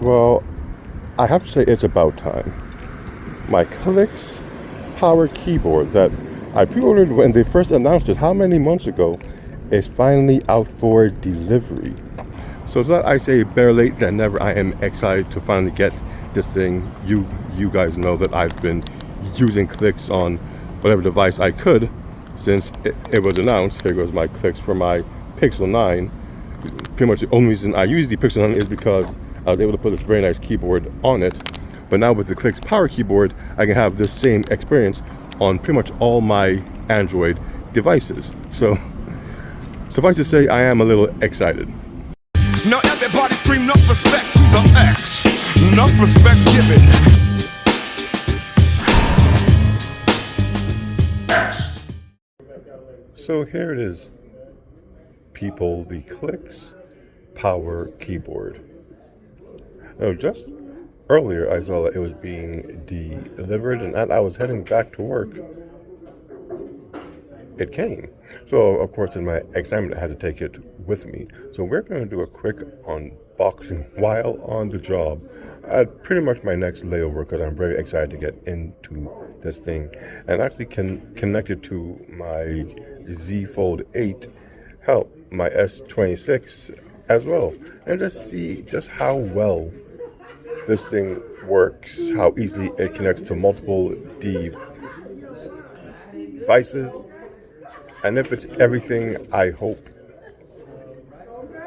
Well, I have to say it's about time. My Clicks Power Keyboard that I pre-ordered when they first announced it, how many months ago, is finally out for delivery. So that I say better late than never. I am excited to finally get this thing. You guys know that I've been using Clicks on whatever device I could since it was announced. Here goes my Clicks for my Pixel 9. Pretty much the only reason I use the Pixel 9 is because I was able to put this very nice keyboard on it. But now with the Clicks Power Keyboard, I can have this same experience on pretty much all my Android devices. So suffice to say, I am a little excited. Now everybody scream enough respect to the X. Enough respect given. So here it is, people, the Clicks Power Keyboard. Now, just earlier I saw that it was being delivered, and as I was heading back to work, it came. So of course in my excitement I had to take it with me. So we're going to do a quick unboxing while on the job at pretty much my next layover, because I'm very excited to get into this thing and actually connect it to my Z Fold 8, hell, my S26 as well, and just see just how well this thing works, how easily it connects to multiple devices, and if it's everything I hope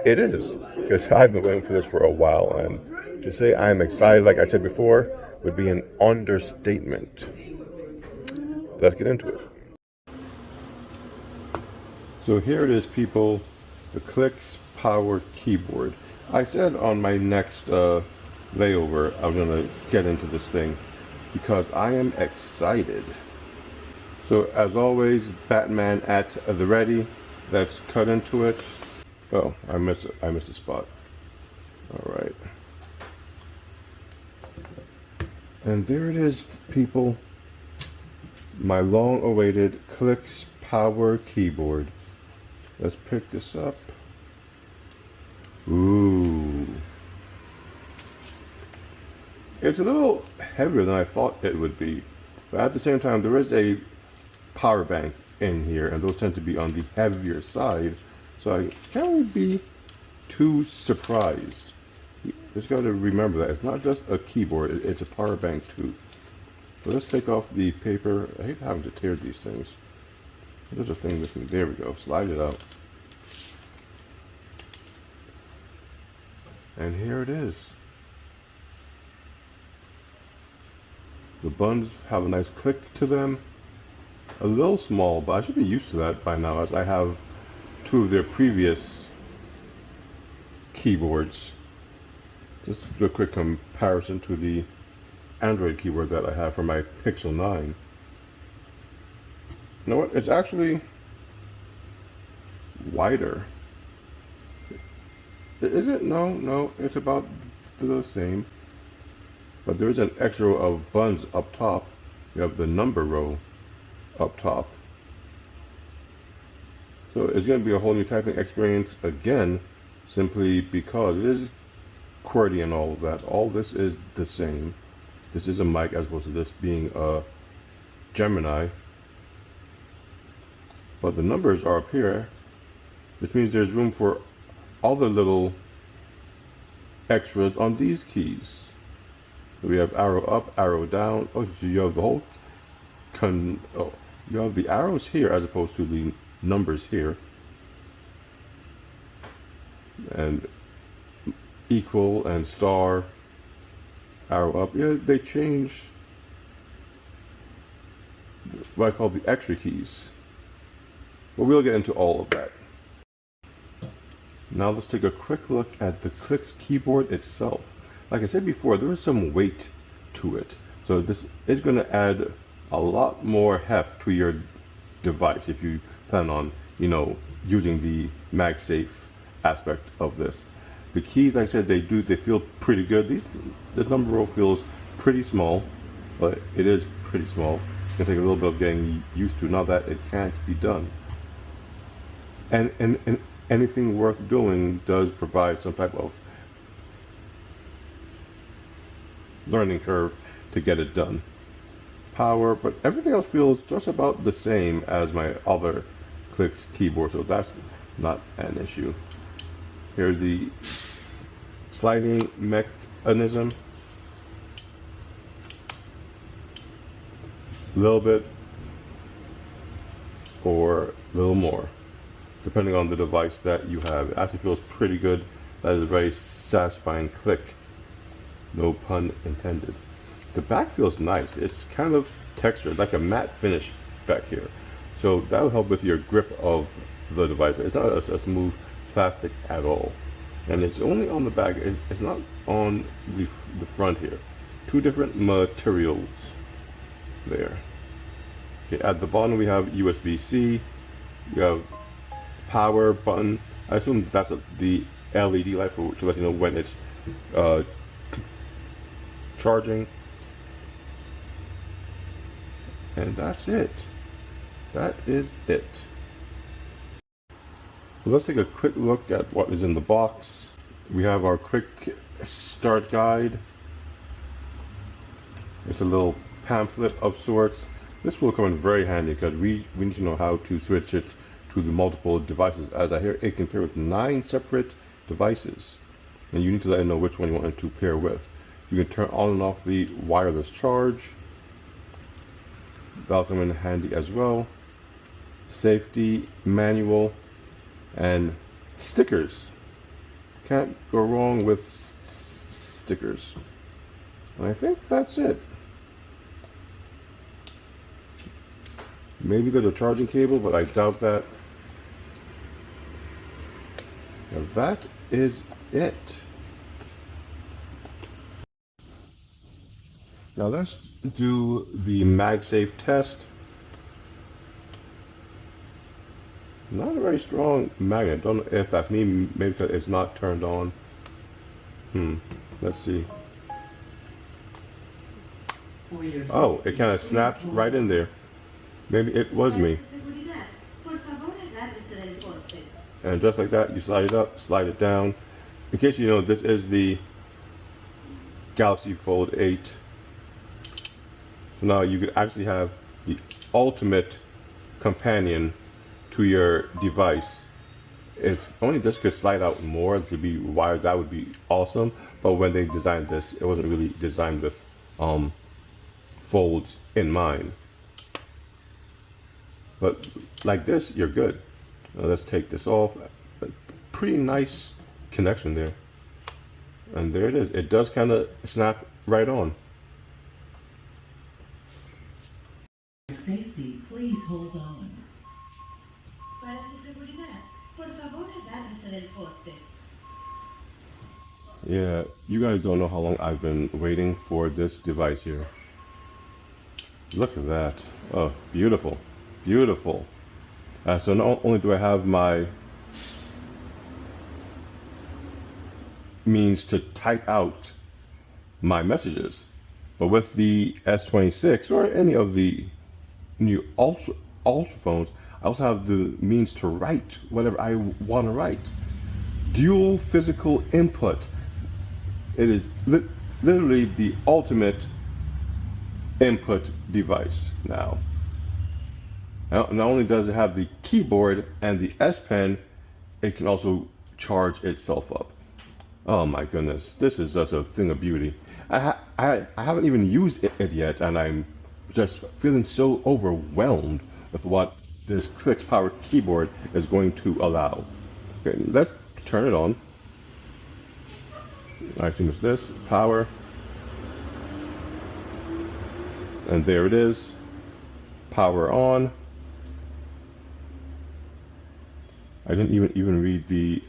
it is, because I've been waiting for this for a while, and to say I'm excited, like I said before, would be an understatement. Let's get into it. So here it is, people, the Clicks Power Keyboard. I said on my next layover I'm gonna get into this thing because I am excited. So as always, Batman at the ready. Let's cut into it. Oh, I missed a spot. All right. And there it is, people. My long-awaited Clicks Power Keyboard. Let's pick this up. Ooh. It's a little heavier than I thought it would be. But at the same time, there is a power bank in here, and those tend to be on the heavier side. So I can't really be too surprised. You just got to remember that it's not just a keyboard, it's a power bank too. So let's take off the paper. I hate having to tear these things. There's a thing with me. There we go. Slide it out. And here it is. The buttons have a nice click to them. A little small, but I should be used to that by now, as I have two of their previous keyboards. Just a quick comparison to the Android keyboard that I have for my Pixel 9. You know what? It's actually wider. Is it? No, it's about the same. But there is an extra row of buttons up top. You have the number row up top. So it's going to be a whole new typing experience again, simply because it is QWERTY and all of that. All this is the same. This is a mic as opposed to this being a Gemini. But the numbers are up here, which means there's room for all the little extras on these keys. So we have arrow up, arrow down. Oh, so you have the whole you have the arrows here as opposed to the numbers here. And equal and star, arrow up. Yeah, they changed what I call the extra keys. But we'll get into all of that. Now let's take a quick look at the Clicks keyboard itself. Like I said before, there is some weight to it. So this is going to add a lot more heft to your device if you plan on, using the MagSafe aspect of this. The keys, like I said, they feel pretty good. This number row feels pretty small, but it is pretty small. It's going to take a little bit of getting used to. Not that it can't be done. And anything worth doing does provide some type of learning curve to get it done. Power, but everything else feels just about the same as my other clicks keyboard, so that's not an issue. Here's the sliding mechanism. A little bit or a little more, depending on the device that you have. It actually feels pretty good. That is a very satisfying click. No pun intended. The back feels nice. It's kind of textured, like a matte finish back here. So that will help with your grip of the device. It's not a smooth plastic at all. And it's only on the back. It's not on the front here. Two different materials there. Okay, at the bottom we have USB-C. We have power button. I assume that's the LED light to let you know when it's charging. And that's it. That is it. Let's take a quick look at what is in the box. We have our quick start guide. It's a little pamphlet of sorts. This will come in very handy because we need to know how to switch it to the multiple devices. As I hear, it can pair with 9 separate devices, and you need to let it know which one you want it to pair with. You can turn on and off the wireless charge. That'll come in handy as well. Safety manual and stickers. Can't go wrong with stickers. And I think that's it. Maybe there's a charging cable, but I doubt that. Now that is it. Now let's do the MagSafe test. Not a very strong magnet. Don't know if that's me, maybe because it's not turned on. Let's see. Oh, it kind of snaps right in there. Maybe it was me. And just like that, you slide it up, slide it down. In case you know, this is the Galaxy Fold 8. So now you could actually have the ultimate companion to your device. If only this could slide out more to be wired, that would be awesome. But when they designed this, it wasn't really designed with folds in mind. But like this, you're good. Now let's take this off. A pretty nice connection there. And there it is. It does kind of snap right on. Safety, please hold on. Yeah, you guys don't know how long I've been waiting for this device here. Look at that. Oh, beautiful. Beautiful. So not only do I have my means to type out my messages, but with the S26 or any of the new ultra phones, I also have the means to write whatever I want to write. Dual physical input. It is literally the ultimate input device now. Not only does it have the keyboard and the S Pen, it can also charge itself up. Oh my goodness, this is just a thing of beauty. I haven't even used it yet, and I'm just feeling so overwhelmed with what this Click Power keyboard is going to allow. Okay, let's turn it on. I assume it's this, power. And there it is, power on. I didn't even read the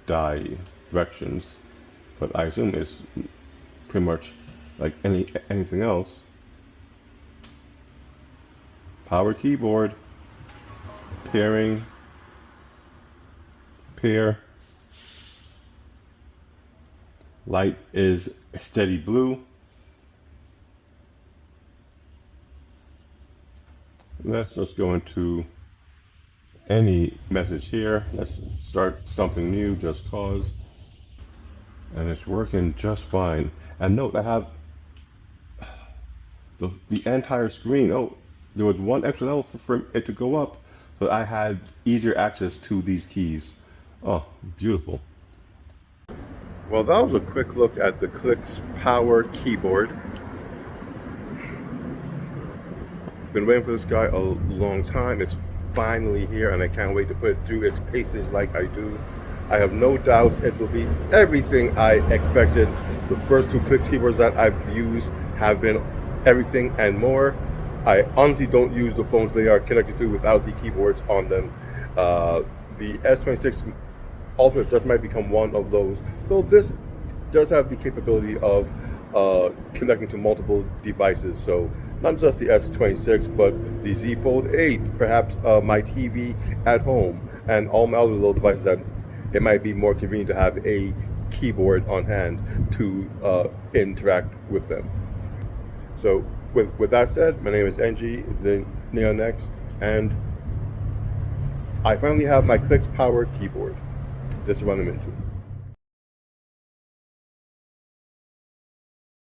directions, but I assume it's pretty much like anything else. Power keyboard, pairing, pair. Light is steady blue. Let's just go into any message here. Let's start something new, just cause. And it's working just fine. And note, I have the entire screen. Oh, there was one extra level for it to go up, so I had easier access to these keys. Oh, beautiful. Well, that was a quick look at the Clicks Power keyboard. Been waiting for this guy a long time. It's finally here, and I can't wait to put it through its paces like I do. I have no doubts it will be everything I expected. The first two Clicks keyboards that I've used have been everything and more. I honestly don't use the phones they are connected to without the keyboards on them. The S26 Ultimate just might become one of those, though this does have the capability of connecting to multiple devices. So not just the S26, but the Z Fold 8, perhaps my TV at home, and all my other little devices that it might be more convenient to have a keyboard on hand to interact with them. So with that said, my name is NG, the Neonex, and I finally have my Clicks Power keyboard. This is what I'm into.